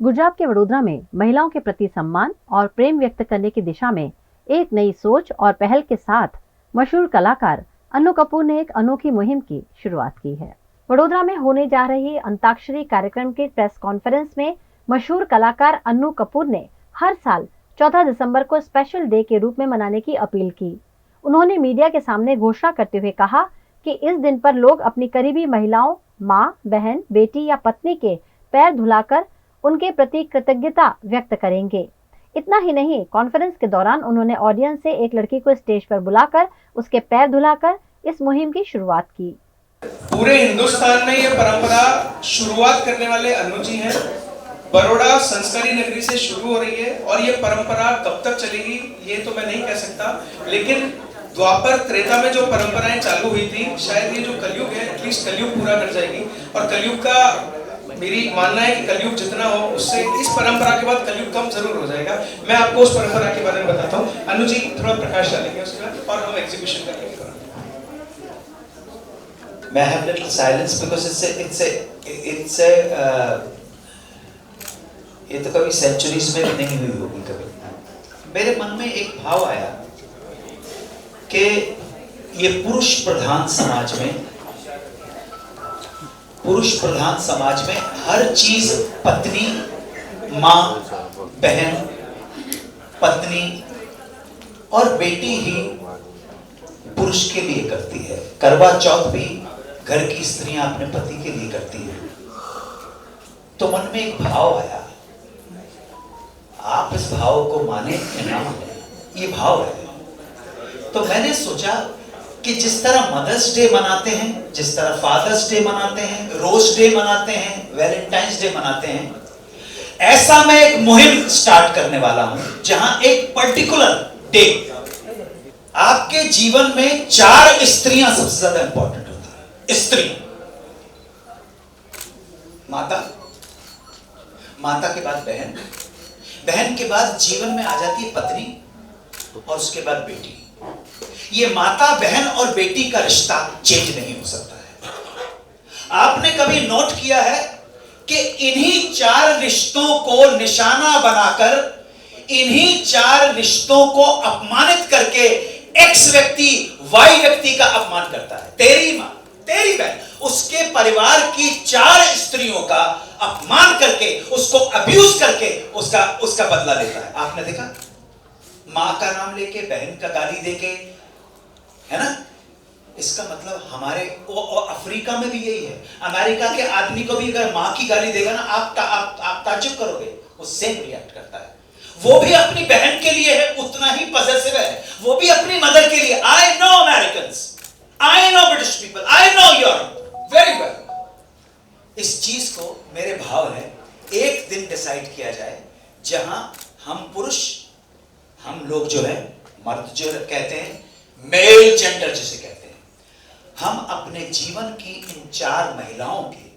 गुजरात के वडोदरा में महिलाओं के प्रति सम्मान और प्रेम व्यक्त करने की दिशा में एक नई सोच और पहल के साथ मशहूर कलाकार अन्नू कपूर ने एक अनोखी मुहिम की शुरुआत की है। वडोदरा में होने जा रही अंताक्षरी कार्यक्रम के प्रेस कॉन्फ्रेंस में मशहूर कलाकार अन्नू कपूर ने हर साल 14 दिसंबर को स्पेशल डे के रूप में मनाने की अपील की। उन्होंने मीडिया के सामने घोषणा करते हुए कहा कि इस दिन पर लोग अपनी करीबी महिलाओं, माँ, बहन, बेटी या पत्नी के पैर धुलाकर उनके प्रति कृतज्ञता व्यक्त करेंगे। इतना ही नहीं, कॉन्फ्रेंस के दौरान उन्होंने ऑडियंस से एक लड़की को स्टेज पर बुलाकर उसके पैर धुलाकर इस मुहिम की शुरुआत की। पूरे हिंदुस्तान में ये परंपरा शुरुआत करने वाले अन्नू जी हैं। बड़ौदा संस्कारी नगरी से शुरू हो रही है और ये परंपरा कब तक चलेगी ये तो मैं नहीं कह सकता, लेकिन द्वापर त्रेता में जो परंपराएं चालू हुई थी, शायद ये जो कलयुग है एटलीस्ट कलयुग पूरा कर जाएगी। और कलयुग का मेरी मानना है कि कलयुग जितना हो उससे इस परंपरा के बाद कलयुग कम जरूर हो जाएगा। मैं आपको उस परंपरा के बारे में बताता हूँ। अन्नू जी थोड़ा प्रकाश डालेंगे उसके बाद और हम एग्जीबिशन करेंगे। May I have little silence because it's a ये तो कभी सेंचुरीज में भी नहीं हुई होगी कभी। मेरे मन में एक भाव आया कि ये पुरुष प्रधान समाज में हर चीज पत्नी, माँ, बहन, पत्नी और बेटी ही पुरुष के लिए करती है। करवा चौथ भी घर की स्त्रियां अपने पति के लिए करती हैं। तो मन में एक भाव आया, आप इस भाव को माने या ना माने, ये भाव है। तो मैंने सोचा कि जिस तरह मदर्स डे मनाते हैं, जिस तरह फादर्स डे मनाते हैं, रोज डे मनाते हैं, वैलेंटाइंस डे मनाते हैं, ऐसा मैं एक मुहिम स्टार्ट करने वाला हूं जहां एक पर्टिकुलर डे आपके जीवन में 4 स्त्रियां सबसे ज्यादा इंपॉर्टेंट होती है। स्त्री, माता के बाद बहन, बहन के बाद जीवन में आ जाती है पत्नी और उसके बाद बेटी। ये माता, बहन और बेटी का रिश्ता चेंज नहीं हो सकता है। आपने कभी नोट किया है कि इन्हीं 4 रिश्तों को निशाना बनाकर, इन्हीं 4 रिश्तों को अपमानित करके एक्स व्यक्ति वाई व्यक्ति का अपमान करता है। तेरी मां, तेरी बहन, उसके परिवार की 4 स्त्रियों का अपमान करके, उसको अब्यूज करके उसका बदला लेता है। आपने देखा, मां का नाम लेके, बहन का गाली देके, है ना? इसका मतलब हमारे अफ्रीका में भी यही है। अमेरिका के आदमी को भी अगर मां की गाली देगा ना, आप ताज्जुब करोगे, वो सेम रिएक्ट करता है। वो भी अपनी बहन के लिए है, उतना ही पॉसेसिव है। वो भी अपनी मदर के लिए। I know Americans, I know British people, I know Europe very well. इस चीज को, मेरे भाव है, एक दिन डिसाइड किया जाए जहां हम पुरुष, हम लोग जो है, मर्द जो कहते हैं, मेल जेंडर जिसे कहते हैं, हम अपने जीवन की इन 4 महिलाओं के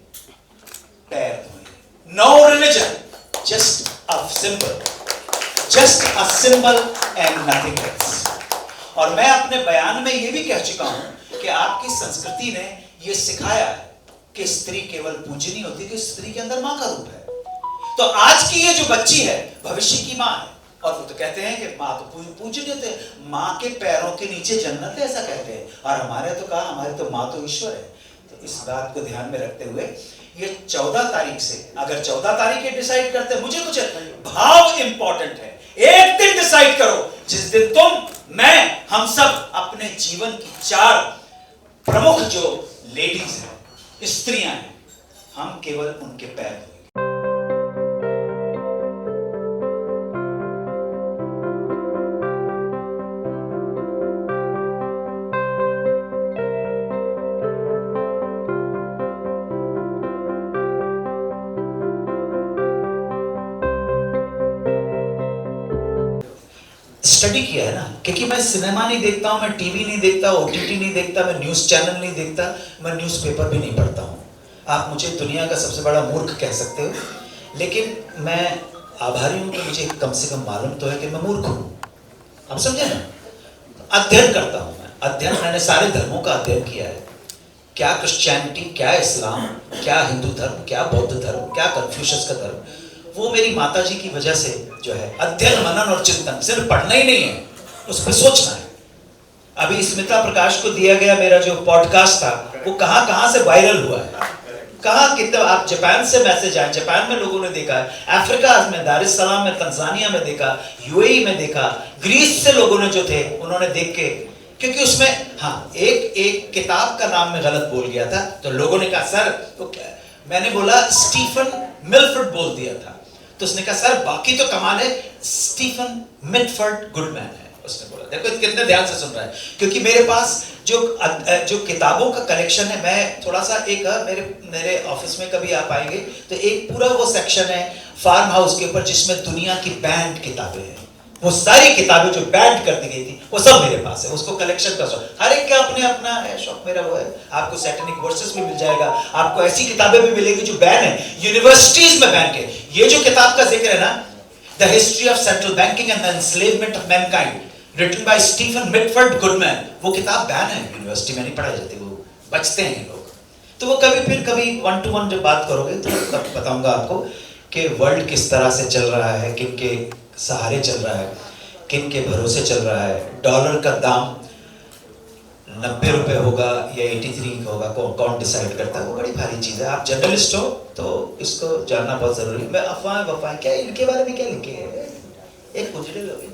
पैर धोएं। No religion, just a symbol, just a symbol and nothing else. और मैं अपने बयान में यह भी कह चुका हूं कि आपकी संस्कृति ने यह सिखाया है कि स्त्री केवल पूजनीय होती, कि स्त्री के अंदर मां का रूप है। तो आज की ये जो बच्ची है भविष्य की मां है। और वो तो कहते हैं कि मां तो पूजनीय होते हैं, मां के पैरों के नीचे जन्नत है, ऐसा कहते हैं। और हमारे तो कहा, हमारे तो मां तो ईश्वर है। तो इस बात को ध्यान में रखते हुए ये 14 तारीख से, अगर 14 तारीख ये डिसाइड करते हैं, मुझे कुछ भाव इंपॉर्टेंट है। एक दिन डिसाइड करो जिस दिन तुम, मैं, हम सब अपने जीवन की 4 प्रमुख जो लेडीज हैं, स्त्रियां हैं, हम केवल उनके पैर धोएंगे। स्टडी किया है ना, क्योंकि मैं सिनेमा नहीं देखता हूं, मैं टीवी नहीं देखता, ओटीटी नहीं देखता, मैं न्यूज चैनल नहीं देखता, मैं न्यूज़पेपर भी नहीं पढ़ता हूं। आप मुझे दुनिया का सबसे बड़ा मूर्ख कह सकते हो, लेकिन मैं आभारी हूं कि मुझे कम से कम मालूम तो है कि मैं मूर्ख हूं। आप समझे ना? अध्ययन करता हूं मैं। अध्ययन, मैंने सारे धर्मों का अध्ययन किया है। क्या क्रिश्चियनिटी, क्या इस्लाम, क्या हिंदू धर्म, क्या बौद्ध धर्म, क्या कन्फ्यूशियस का धर्म, वो मेरी माताजी की वजह से जो है अध्ययन मनन और चिंतन, सिर्फ पढ़ना ही नहीं है, उस पर सोचना है। अभी स्मिता प्रकाश को दिया गया मेरा जो पॉडकास्ट था वो कहां कहां से वायरल हुआ है, कहां कितना, आप जापान से मैसेज आए, जापान में लोगों ने देखा है, अफ्रीका में, दार एस सलाम में, तंजानिया में देखा, यूएई में देखा, ग्रीस से लोगों ने जो थे उन्होंने देख के, क्योंकि उसमें हाँ एक किताब का नाम मैं गलत बोल गया था तो लोगों ने कहा सर, तो मैंने बोला स्टीफन मिलफर्ड बोल दिया था, तो उसने कहा सर बाकी तो कमाल है, स्टीफन मिटफर्ड गुडमैन है। उसने बोला देखो कितने ध्यान से सुन रहा है, क्योंकि मेरे पास जो किताबों का कलेक्शन है, मैं थोड़ा सा एक मेरे ऑफिस में कभी आप आएंगे तो एक पूरा वो सेक्शन है फार्म हाउस के ऊपर जिसमें दुनिया की बैंड किताबें हैं, वो सारी किताबें जो बैंड कर दी गई थी वो सब मेरे पास है, उसको कलेक्शन का शौक, हर एक का अपने अपना है शौक, मेरा वो है। आपको सैटेनिक वर्सेस भी मिल जाएगा, आपको ऐसी किताबें भी मिलेगी जो बैन है, यूनिवर्सिटीज में बैन है। ये जो किताब का जिक्र है ना, the history of central banking and the enslavement of mankind, written by Stephen Mitford Goodman, वो किताब बैन है, यूनिवर्सिटी में नहीं पढ़ाई जाती, वो बचते हैं लोग। तो वो कभी 1 to 1 जब बात करोगे तो तब बताऊंगा आपको कि वर्ल्ड किस तरह से चल रहा है, किन के सहारे चल रहा है, किन के भरोसे चल रहा है। डॉलर का दाम 90 रुपए होगा या 83 होगा, कौन डिसाइड करता है, वो बड़ी भारी चीज है। आप जर्नलिस्ट हो तो इसको जानना बहुत जरूरी है। मैं अफवाहें क्या, इनके बारे में क्या लिखे है, एक उजड़े लोग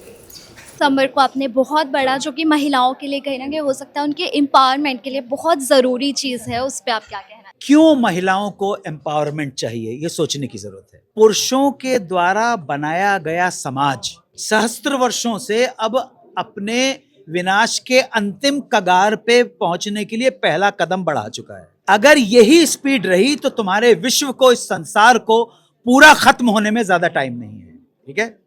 सितंबर को आपने बहुत बड़ा, जो कि महिलाओं के लिए कहीं ना कहीं हो सकता है उनके एम्पावरमेंट के लिए बहुत ज़रूरी चीज़ है, उस पर आप क्या कहना है? क्यों महिलाओं को एम्पावरमेंट चाहिए, ये सोचने की जरूरत है। पुरुषों के द्वारा बनाया गया समाज सहस्त्र वर्षों से अब अपने विनाश के अंतिम कगार पे पहुंचने के लिए पहला कदम बढ़ा चुका है। अगर यही स्पीड रही तो तुम्हारे विश्व को, इस संसार को पूरा खत्म होने में ज्यादा टाइम नहीं है। ठीक है,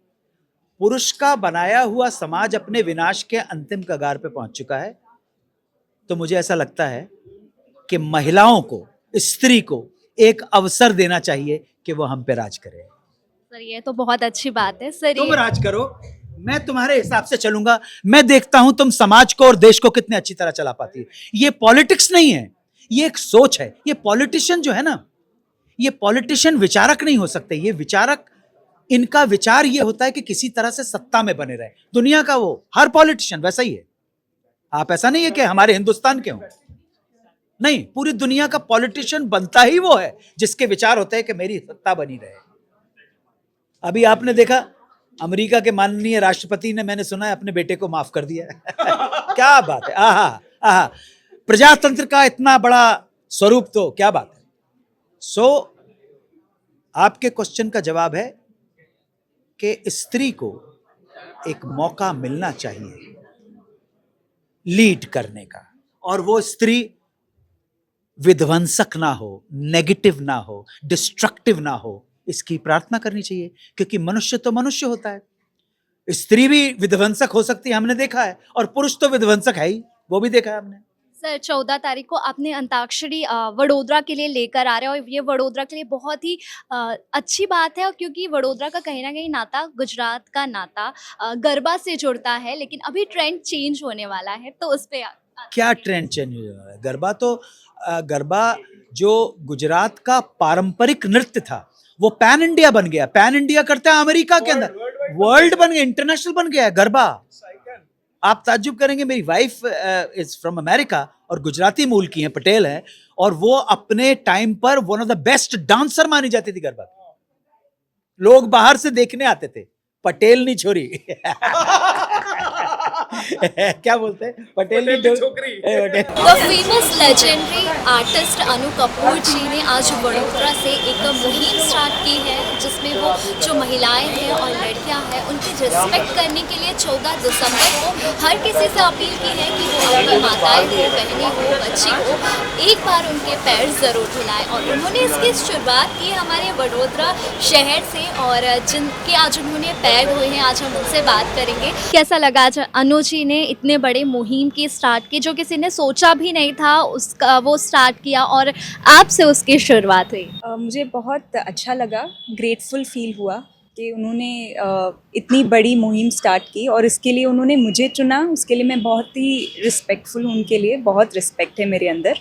पुरुष का बनाया हुआ समाज अपने विनाश के अंतिम कगार पे पहुंच चुका है। तो मुझे ऐसा लगता है कि महिलाओं को, स्त्री को एक अवसर देना चाहिए कि वो हम पे राज करे। सर ये तो बहुत अच्छी बात है सर, तुम राज करो, मैं तुम्हारे हिसाब से चलूंगा। मैं देखता हूं तुम समाज को और देश को कितने अच्छी तरह चला पाती है। ये पॉलिटिक्स नहीं है, ये एक सोच है। ये पॉलिटिशियन जो है ना, ये पॉलिटिशियन विचारक नहीं हो सकते। ये विचारक, इनका विचार ये होता है कि किसी तरह से सत्ता में बने रहे। दुनिया का वो हर पॉलिटिशियन वैसा ही है। आप ऐसा नहीं है कि हमारे हिंदुस्तान के हो, नहीं, पूरी दुनिया का पॉलिटिशियन बनता ही वो है जिसके विचार होते हैं कि मेरी सत्ता बनी रहे। अभी आपने देखा अमेरिका के माननीय राष्ट्रपति ने, मैंने सुना है, अपने बेटे को माफ कर दिया है। क्या बात है, आहा आहा, प्रजातंत्र का इतना बड़ा स्वरूप, तो क्या बात है। सो आपके क्वेश्चन का जवाब है कि स्त्री को एक मौका मिलना चाहिए लीड करने का, और वो स्त्री विध्वंसक ना हो, नेगेटिव ना हो, डिस्ट्रक्टिव ना हो, इसकी प्रार्थना करनी चाहिए। क्योंकि मनुष्य तो मनुष्य होता है, स्त्री भी विध्वंसक हो सकती है, हमने देखा है, और पुरुष तो विध्वंसक है ही, वो भी देखा है हमने। सर 14 तारीख को आपने अंताक्षरी वडोदरा के लिए लेकर आ रहे हो, और ये वडोदरा के लिए बहुत ही अच्छी बात है, क्योंकि वडोदरा का कहीं ना कहीं नाता गुजरात का नाता गरबा से जुड़ता है, लेकिन अभी ट्रेंड चेंज होने वाला है, तो उस पर क्या ट्रेंड चेंज हो रहा है? गरबा जो गुजरात का पारंपरिक नृत्य था वो पैन इंडिया बन गया। पैन इंडिया करते हैं अमेरिका के अंदर, वर्ल्ड बन गया, इंटरनेशनल बन गया है गरबा। आप ताज्जुब करेंगे, मेरी वाइफ इज फ्रॉम अमेरिका और गुजराती मूल की है, पटेल है, और वो अपने टाइम पर one of the best dancer मानी जाती थी गरबा। लोग बाहर से देखने आते थे, पटेल नहीं छोरी। क्या बोलते हैं, पटेल की छोकरी। द फेमस लेजेंडरी आर्टिस्ट अनु कपूर जी ने आज वडोदरा से एक मुहिम स्टार्ट की है, जिसमें वो जो महिलाएं हैं और लड़कियां हैं उनकी रिस्पेक्ट करने के लिए 14 दिसंबर को हर किसी से अपील की है कि वो अपनी माताएं हो, बहनें हो, बच्ची हो, एक बार उनके पैर ज़रूर धुलाएं। और उन्होंने इसकी शुरुआत की हमारे वडोदरा शहर से, और जिनके आज उन्होंने पैर धोए हैं, आज हम उनसे बात करेंगे। कैसा लगा आज अनु जी ने इतने बड़े मुहिम की स्टार्ट की, जो किसी ने सोचा भी नहीं था, उसका वो स्टार्ट किया और आपसे उसकी शुरुआत हुई? मुझे बहुत अच्छा लगा, ग्रेटफुल फील हुआ कि उन्होंने इतनी बड़ी मुहिम स्टार्ट की, और इसके लिए उन्होंने मुझे चुना। उसके लिए मैं बहुत ही रिस्पेक्टफुल हूँ, उनके लिए बहुत रिस्पेक्ट है मेरे अंदर।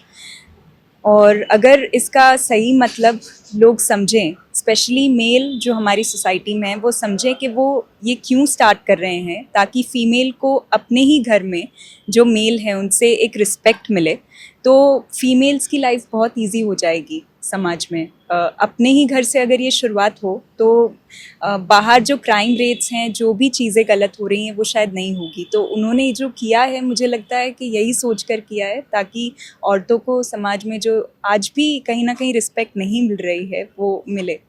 और अगर इसका सही मतलब लोग समझें, स्पेशली मेल जो हमारी सोसाइटी में है वो समझें कि वो ये क्यों स्टार्ट कर रहे हैं, ताकि फ़ीमेल को अपने ही घर में जो मेल हैं उनसे एक रिस्पेक्ट मिले, तो फीमेल्स की लाइफ बहुत इजी हो जाएगी समाज में। अपने ही घर से अगर ये शुरुआत हो तो बाहर जो क्राइम रेट्स हैं, जो भी चीज़ें गलत हो रही हैं वो शायद नहीं होगी। तो उन्होंने जो किया है, मुझे लगता है कि यही सोच कर किया है, ताकि औरतों को समाज में जो आज भी कहीं ना कहीं रिस्पेक्ट नहीं मिल रही है वो मिले।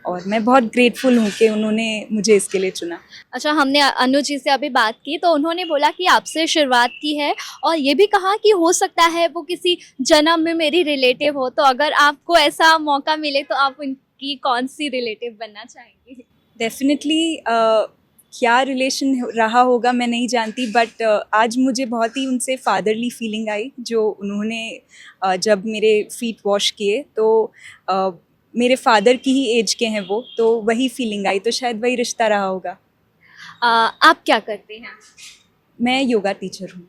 और मैं बहुत ग्रेटफुल हूँ कि उन्होंने मुझे इसके लिए चुना। अच्छा, हमने अनु जी से अभी बात की तो उन्होंने बोला कि आपसे शुरुआत की है और ये भी कहा कि हो सकता है वो किसी जन्म में मेरी रिलेटिव हो, तो अगर आपको ऐसा मौका मिले तो आप उनकी कौन सी रिलेटिव बनना चाहेंगी? डेफिनेटली क्या रिलेशन रहा होगा मैं नहीं जानती, बट आज मुझे बहुत ही उनसे फादरली फीलिंग आई, जो उन्होंने जब मेरे फीट वॉश किए तो मेरे फादर की ही एज के हैं वो, तो वही फीलिंग आई, तो शायद वही रिश्ता रहा होगा। आप क्या करते हैं? मैं योगा टीचर हूँ।